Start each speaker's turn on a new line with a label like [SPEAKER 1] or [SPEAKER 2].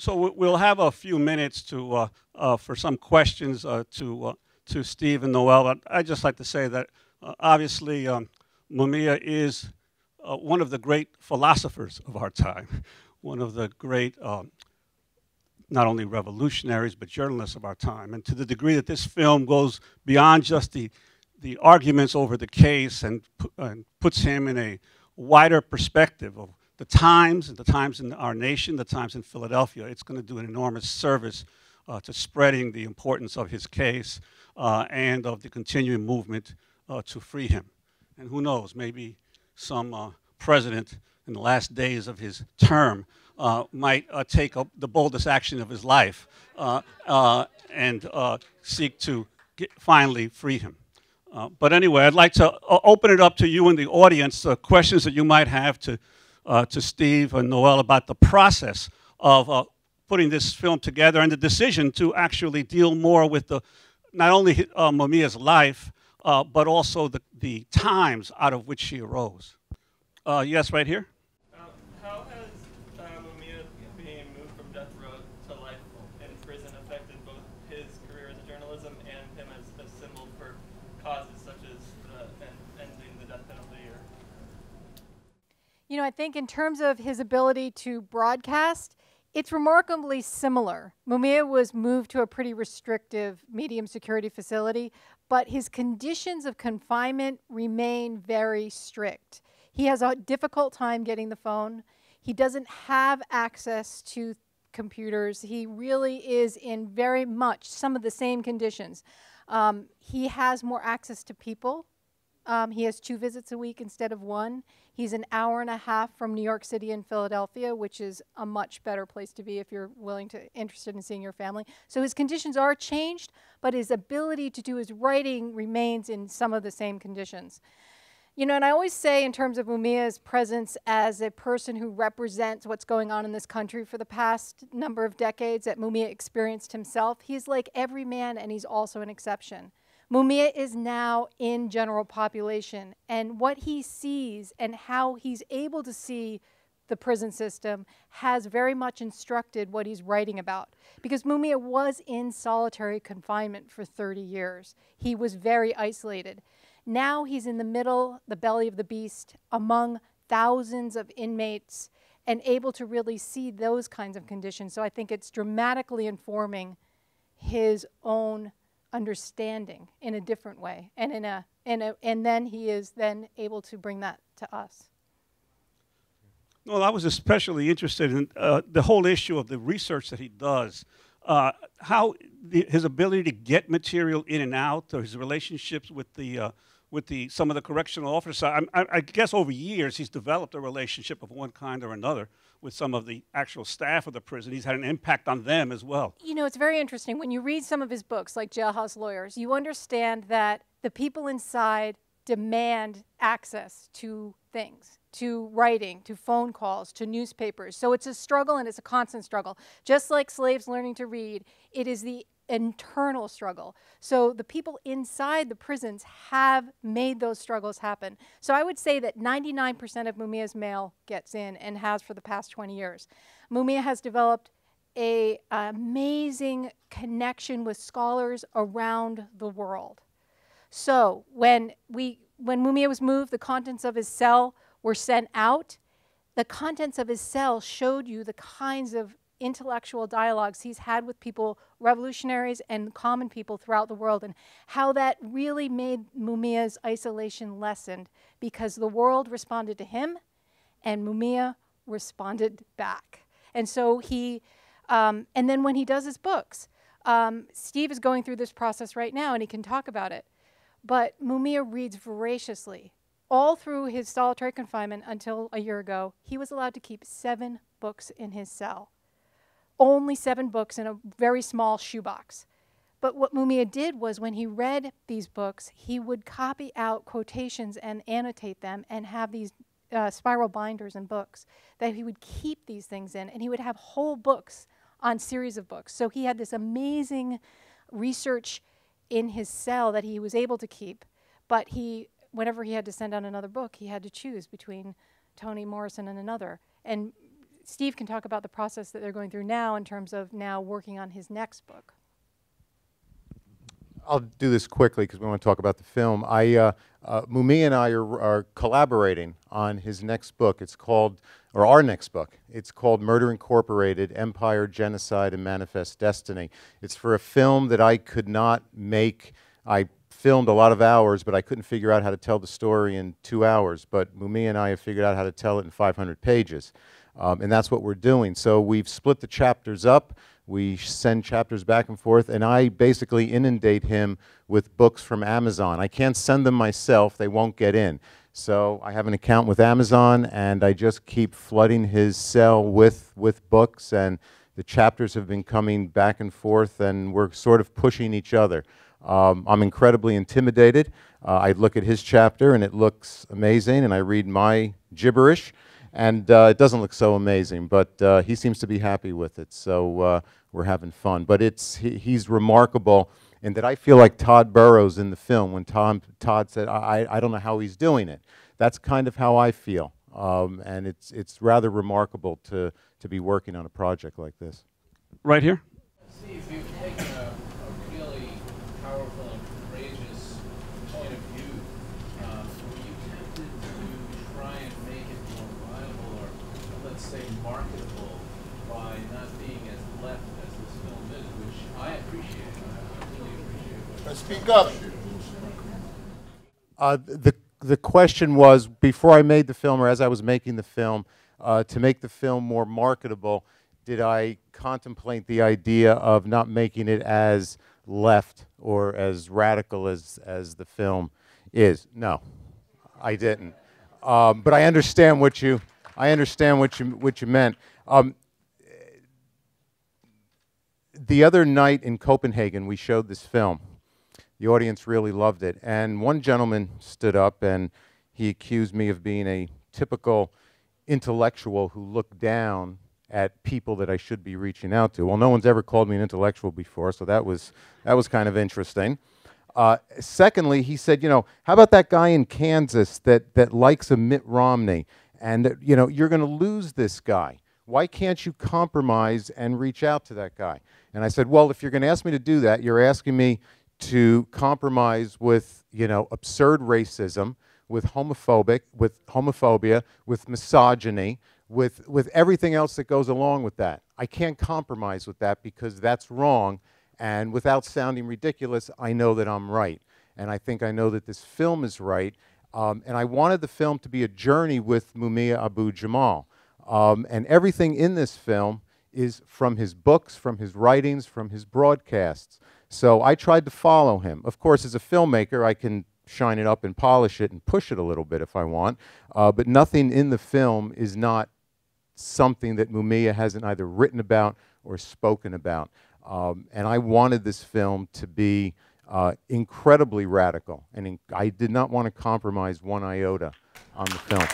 [SPEAKER 1] We'll have a few minutes for some questions to Steve and Noelle. I'd just like to say that obviously Mumia is one of the great philosophers of our time, one of the great not only revolutionaries but journalists of our time. And to the degree that this film goes beyond just the arguments over the case and puts him in a wider perspective of the times in our nation, the times in Philadelphia, it's going to do an enormous service to spreading the importance of his case and of the continuing movement to free him. And who knows, maybe some president in the last days of his term might take the boldest action of his life and seek to finally free him. But anyway, I'd like to open it up to you in the audience, questions that you might have to Steve and Noelle about the process of putting this film together and the decision to actually deal more with not only Mumia's life, but also the times out of which she arose. Yes, right here.
[SPEAKER 2] How has Mumia being moved from death row to life in prison affected both his career as a journalism and him as a symbol for causes such as ending the death penalty?
[SPEAKER 3] You know, I think in terms of his ability to broadcast, it's remarkably similar. Mumia was moved to a pretty restrictive medium security facility, but his conditions of confinement remain very strict. He has a difficult time getting the phone. He doesn't have access to computers. He really is in very much some of the same conditions. He has more access to people. He has 2 visits a week instead of 1. He's an hour and a half from New York City and Philadelphia, which is a much better place to be if you're interested in seeing your family. So his conditions are changed, but his ability to do his writing remains in some of the same conditions. You know, and I always say in terms of Mumia's presence as a person who represents what's going on in this country for the past number of decades that Mumia experienced himself, he's like every man and he's also an exception. Mumia is now in general population, and what he sees and how he's able to see the prison system has very much instructed what he's writing about. Because Mumia was in solitary confinement for 30 years. He was very isolated. Now he's in the belly of the beast, among thousands of inmates, and able to really see those kinds of conditions. So I think it's dramatically informing his own understanding in a different way, and and then he is then able to bring that to us.
[SPEAKER 1] Well, I was especially interested in the whole issue of the research that he does, how his ability to get material in and out, or his relationships with some of the correctional officers. I guess over years he's developed a relationship of one kind or another with some of the actual staff of the prison. He's had an impact on them as well.
[SPEAKER 3] You know, it's very interesting. When you read some of his books, like Jailhouse Lawyers, you understand that the people inside demand access to things, to writing, to phone calls, to newspapers. So it's a struggle, and it's a constant struggle. Just like slaves learning to read, it is the internal struggle. So the people inside the prisons have made those struggles happen. So I would say that 99% of Mumia's mail gets in, and has for the past 20 years. Mumia has developed an amazing connection with scholars around the world. So when Mumia was moved, the contents of his cell were sent out. The contents of his cell showed you the kinds of intellectual dialogues he's had with people, revolutionaries and common people throughout the world, and how that really made Mumia's isolation lessened, because the world responded to him and Mumia responded back. And so and then when he does his books, Steve is going through this process right now and he can talk about it, but Mumia reads voraciously. All through his solitary confinement until a year ago, he was allowed to keep 7 books in his cell. Only 7 books in a very small shoebox. But what Mumia did was, when he read these books, he would copy out quotations and annotate them and have these spiral binders and books that he would keep these things in, and he would have whole books on series of books. So he had this amazing research in his cell that he was able to keep, but whenever he had to send out another book, he had to choose between Toni Morrison and another. And Steve can talk about the process that they're going through now in terms of now working on his next book.
[SPEAKER 4] I'll do this quickly because we want to talk about the film. Mumia and I are collaborating on his next book. It's called, or our next book. It's called Murder Incorporated, Empire, Genocide, and Manifest Destiny. It's for a film that I could not make. I filmed a lot of hours, but I couldn't figure out how to tell the story in 2 hours. But Mumia and I have figured out how to tell it in 500 pages. And that's what we're doing. So we've split the chapters up. We send chapters back and forth, and I basically inundate him with books from Amazon. I can't send them myself. They won't get in. So I have an account with Amazon, and I just keep flooding his cell with books, and the chapters have been coming back and forth, and we're sort of pushing each other. I'm incredibly intimidated. I look at his chapter, and it looks amazing, and I read my gibberish, and it doesn't look so amazing, but he seems to be happy with it, so we're having fun. But he's remarkable in that I feel like Todd Burrows in the film when Todd said, I don't know how he's doing it. That's kind of how I feel, and it's rather remarkable to be working on a project like this.
[SPEAKER 1] Right here.
[SPEAKER 5] Steve, you've taken a really powerful and courageous point of view. Were you tempted to try and make it more viable, or let's say marketable, by not being as left as this film is, which I appreciate. I really appreciate.
[SPEAKER 6] Speak up.
[SPEAKER 4] The question was, before I made the film, or as I was making the film, to make the film more marketable, did I contemplate the idea of not making it as left or as radical as the film is? No, I didn't. But I understand what you meant. The other night in Copenhagen, we showed this film. The audience really loved it, and one gentleman stood up and he accused me of being a typical intellectual who looked down at people that I should be reaching out to. Well, no one's ever called me an intellectual before, so that was kind of interesting. Secondly, he said, you know, how about that guy in Kansas that likes a Mitt Romney, and you know, you're going to lose this guy. Why can't you compromise and reach out to that guy? And I said, well, if you're going to ask me to do that, you're asking me to compromise with, you know, absurd racism, with homophobia, with misogyny, with everything else that goes along with that. I can't compromise with that because that's wrong, and without sounding ridiculous, I know that I'm right. And I think I know that this film is right. And I wanted the film to be a journey with Mumia Abu-Jamal. And everything in this film is from his books, from his writings, from his broadcasts. So I tried to follow him. Of course, as a filmmaker, I can shine it up and polish it and push it a little bit if I want. But nothing in the film is not something that Mumia hasn't either written about or spoken about. And I wanted this film to be incredibly radical. And I did not want to compromise one iota on the film.